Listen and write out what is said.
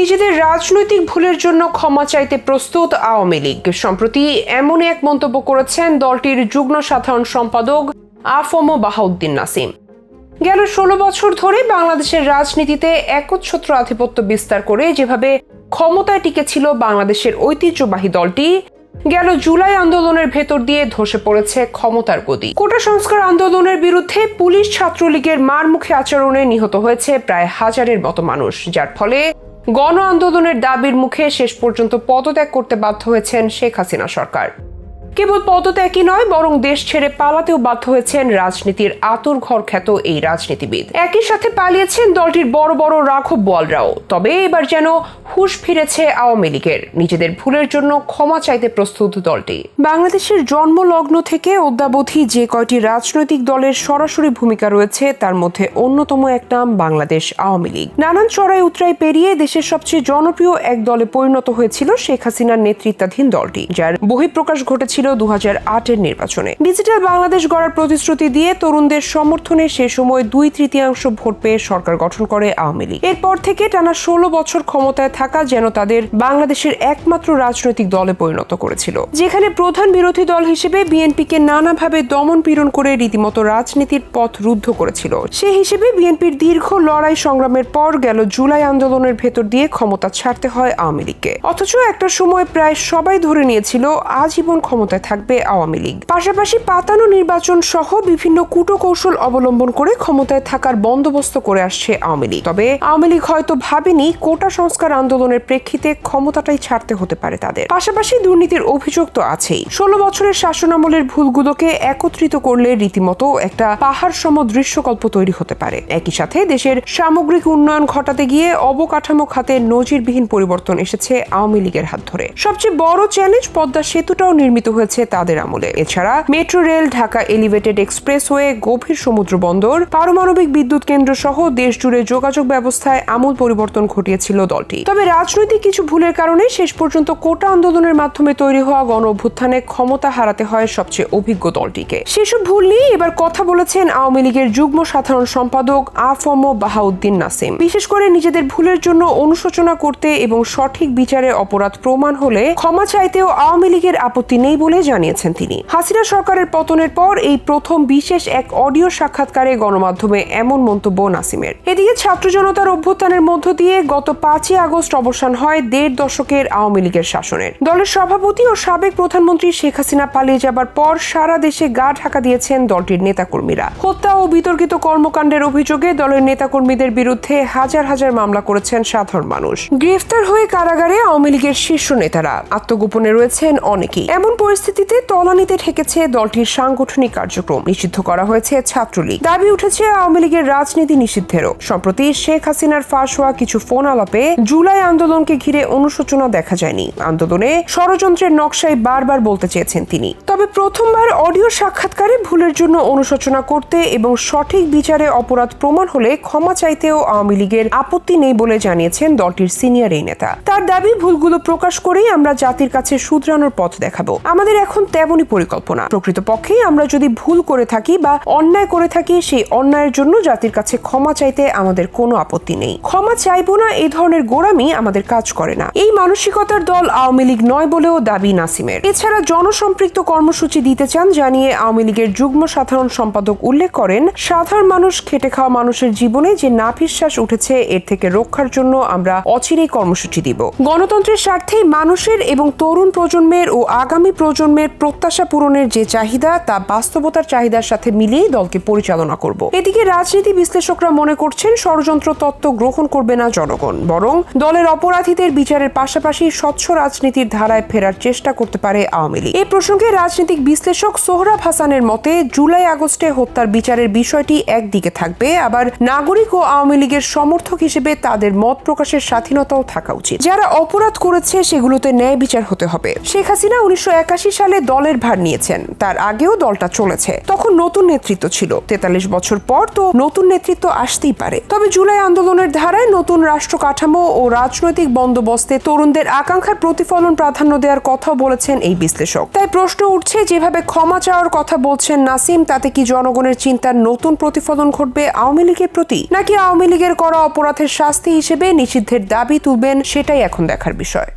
নিজেদের রাজনৈতিক ভুলের জন্য ক্ষমা চাইতে প্রস্তুত আওয়ামী লীগ। সম্প্রতি এমন এক মন্তব্য করেছেন দলটির যুগ্ম সাধারণ সম্পাদক আ.ফ.ম. বাহাউদ্দিন নাসিম। গেল ১৬ বছর ধরে বাংলাদেশের রাজনীতিতে একচ্ছত্র আধিপত্য বিস্তার করে যেভাবে ক্ষমতায় টিকেছিল বাংলাদেশের ঐতিহ্যবাহী দলটি, গেল জুলাই আন্দোলনের ভেতর দিয়ে ধসে পড়েছে ক্ষমতার গদি। কোটা সংস্কার আন্দোলনের বিরুদ্ধে পুলিশ ছাত্রলীগের মারমুখী আচরণে নিহত হয়েছে প্রায় হাজারের মতো মানুষ, যার ফলে গণ আন্দোলনের দাবির মুখে শেষ পর্যন্ত পদত্যাগ করতে বাধ্য হয়েছেন শেখ হাসিনা সরকার। কেবল পদত্যাগই নয়, বরং দেশ ছেড়ে পালাতেও বাধ্য হয়েছেন রাজনীতির আঁতুড়ঘর খ্যাত এই রাজনীতিবিদ। একই সাথে পালিয়েছেন দলটির বড় বড় রাঘব বোয়ালরাও। তবে এবার যেন হুঁশ ফিরেছে আওয়ামী লীগের। নিজেদের ভুলের জন্য ক্ষমা চাইতে প্রস্তুত দলটি। বাংলাদেশের জন্মলগ্ন থেকে অদ্যাবধি যে কয়টি রাজনৈতিক দলের সরাসরি ভূমিকা রয়েছে তার মধ্যে অন্যতম এক নাম বাংলাদেশ আওয়ামী লীগ। নানান চড়াই উতরাই পেরিয়ে দেশের সবচেয়ে জনপ্রিয় এক দলে পরিণত হয়েছিল শেখ হাসিনার নেতৃত্বাধীন দলটি, যার বহিঃপ্রকাশ ঘটেছিল 2008-এর নির্বাচনে। ডিজিটাল বাংলাদেশ গড়ার প্রতিশ্রুতি দিয়ে তরুণদের সমর্থনে সে সময় 2/3 ভোট পেয়ে সরকার গঠন করে আওয়ামী লীগ। এরপর থেকে টানা 16 বছর ক্ষমতায় থাকা যেন তাদের বাংলাদেশের একমাত্র রাজনৈতিক দলে পরিণত করেছিল, যেখানে প্রধান বিরোধী দল হিসেবে বিএনপিকে নানাভাবে দমন পীড়ন করে রীতিমতো রাজনীতির পথ রুদ্ধ করেছিল। সে হিসেবে বিএনপির দীর্ঘ লড়াই সংগ্রামের পর গেল জুলাই আন্দোলনের ভেতর দিয়ে ক্ষমতা ছাড়তে হয় আওয়ামী লীগকে। অথচ একটা সময় প্রায় সবাই ধরে নিয়েছিল আজীবন ক্ষমতায় থাকবে আওয়ামী লীগ। পাশাপাশি পাতানো নির্বাচন সহ বিভিন্ন কূটকৌশল অবলম্বন করে ক্ষমতায় থাকার বন্দোবস্ত করে আসছে আওয়ামী লীগ। তবে আওয়ামী লীগ হয়তো ভাবেনি কোটা সংস্কার আন্দোলনের প্রেক্ষিতে ক্ষমতাটাই ছাড়তে হতে পারে তাদের। পাশাপাশি দুর্নীতির অভিযোগ তো আছেই। 16 বছরের শাসনামলের ভুলগুলোকে একত্রিত করলে রীতিমতো একটা পাহাড় সম দৃশ্যকল্প তৈরি হতে পারে। একই সাথে দেশের সামগ্রিক উন্নয়ন ঘটাতে গিয়ে অবকাঠামো খাতে নজিরবিহীন পরিবর্তন এসেছে আওয়ামী লীগের হাত ধরে। সবচেয়ে বড় চ্যালেঞ্জ, পদ্মা সেতুটাও নির্মিত হয়েছে তাদের আমলে। এছাড়া metro rail, Dhaka elevated expressway, গভীর সমুদ্র বন্দর, পারমাণবিক বিদ্যুৎ কেন্দ্র সহ দেশ জুড়ে যোগাযোগ ব্যবস্থায় আমূল পরিবর্তন ঘটিয়েছিল দলটি। তবে রাজনৈতিক কিছু ভুলের কারণে শেষ পর্যন্ত কোটা আন্দোলনের মাধ্যমে তৈরি হওয়া গণ অভ্যুত্থানে ক্ষমতা হারাতে হয় সবচেয়ে অভিজ্ঞ দলটিকে। সেসব ভুল নিয়ে এবার কথা বলেছেন আওয়ামী লীগের যুগ্ম সাধারণ সম্পাদক আ.ফ.ম. বাহাউদ্দিন নাসিম। বিশেষ করে নিজেদের ভুলের জন্য অনুশোচনা করতে এবং সঠিক বিচারে অপরাধ প্রমাণ হলে ক্ষমা চাইতেও আওয়ামী লীগের আপত্তি নেই বলে জানিয়েছেন তিনি। হাসিনা সরকারের পতনের পর এই প্রথম বিশেষ এক অডিও সাক্ষাৎকারে গণমাধ্যমে এমন মন্তব্য নাসিমের। এদিকে ছাত্র জনতার অভ্যুত্থানের মধ্য দিয়ে গত 5ই আগস্ট অবসান হয় 1.5 দশকের আওয়ামী লীগের শাসনের। দলের সভাপতি ও সাবেক প্রধানমন্ত্রী শেখ হাসিনা পালিয়ে যাবার পর সারা দেশে গা ঢাকা দিয়েছেন দলটির নেতাকর্মীরা। হত্যা ও বিতর্কিত কর্মকাণ্ডের অভিযোগে দলের নেতাকর্মীদের বিরুদ্ধে হাজার হাজার মামলা করেছেন সাধারণ মানুষ। গ্রেফতার হয়ে কারাগারে আওয়ামী লীগের শীর্ষ নেতারা, আত্মগোপনে রয়েছেন অনেকেই। এমন পরিস্থিতিতে তলানিতে ঠেকেছে দলটির সাংগঠনিক কার্যক্রম। নিষিদ্ধ করা হয়েছে ছাত্রলীগ। দাবি উঠেছে আওয়ামী লীগের রাজনীতি নিষিদ্ধেরও। সম্প্রতি শেখ হাসিনার ফাঁস হওয়া কিছু ফোন আলাপে জুলাই আন্দোলনকে ঘিরে অনুশোচনা দেখা যায়নি। আন্দোলনে ষড়যন্ত্রের নকশায় বারবার বলতে চেয়েছেন তিনি। তবে প্রথমবার অডিও সাক্ষাৎকারে ভুলের জন্য অনুশোচনা করতে এবং সঠিক বিচারে অপরাধ প্রমাণ হলে ক্ষমা চাইতেও আওয়ামী লীগের আপত্তি নেই বলে জানিয়েছেন দলটির সিনিয়র এই নেতা। তার দাবি, ভুলগুলো প্রকাশ করেই আমরা জাতির কাছে শুধরানোর পথ দেখাবো। আমাদের এখন তেমনই পরিকল্পনা। প্রকৃতপক্ষে আমরা যদি ভুল করে থাকি বা অন্যায় করে থাকি, সেই অন্যায়ের জন্য জাতির কাছে ক্ষমা চাইতে আমাদের কোনো আপত্তি নেই। ক্ষমা চাইবো না, এই ধরনের গোঁড়ামি আমাদের কাজ করে না। এই মানসিকতার দল আওয়ামী লীগ নয় বলেও দাবি নাসিমের। এছাড়া জনসম্পৃক্ত কর্মসূচি দিতে চান জানিয়ে আওয়ামী লীগের যুগ্ম সাধারণ সম্পাদক উল্লেখ করেন, সাধারণ মানুষ, খেটে খাওয়া মানুষের জীবনে যে নাভিশ্বাস উঠেছে, এর থেকে রক্ষার জন্য আমরা অচিরেই কর্মসূচি দিব। গণতন্ত্রের স্বার্থে মানুষের এবং তরুণ প্রজন্মের ও আগামী প্রজন্মের প্রত্যাশা পূরণের যে চাহিদা, তা বাস্তবতার চাহিদার সাথে মিলিয়ে দলকে পরিচালনা করব। এদিকে রাজনীতি বিশ্লেষকরা মনে করছেন, ষড়যন্ত্র তত্ত্ব গ্রহণ করবে না জনগণ, বরং দলের অপরাধীদের বিচারের পাশাপাশি স্বচ্ছ রাজনীতির ধারায় ফেরার চেষ্টা করতে পারে আওয়ামী লীগ। এই প্রসঙ্গে রাজনৈতিক বিশ্লেষক সোহরাব হাসানের মতে, জুলাই আগস্টে হত্যার বিচারের বিষয়টি একদিকে থাকবে, আবার নাগরিক ও আওয়ামী লীগের সমর্থক হিসেবে তাদের মত প্রকাশের স্বাধীনতাও থাকা উচিত। যারা অপরাধ করেছে সেগুলোতে ন্যায় বিচার হতে হবে। শেখ হাসিনা 1981 সালে দলের ভার নিয়েছেন, তার আগেও দলটা চলেছে। তখন নতুন নেতৃত্ব ছিল। 43 বছর পর তো নতুন নেতৃত্ব আসতেই পারে। তবে জুলাই আন্দোলনের ধারায় নতুন রাষ্ট্র কাঠামো ও রাজনৈতিক বন্দোবস্তে তরুণদের আকাঙ্ক্ষার প্রতিফলন প্রাধান্য দেওয়ার কথা বলেছেন এই বিশ্লেষক। তাই প্রশ্ন উঠছে, যেভাবে ক্ষমা চাওয়ার কথা বলছেন নাসিম, তাতে কি জনগণের চিন্তার নতুন প্রতিফলন ঘটবে আওয়ামী লীগের প্রতি, নাকি আওয়ামী লীগের করা অপরাধের শাস্তি হিসেবে নিষিদ্ধের দাবি তুলবেন, সেটাই এখন দেখার বিষয়।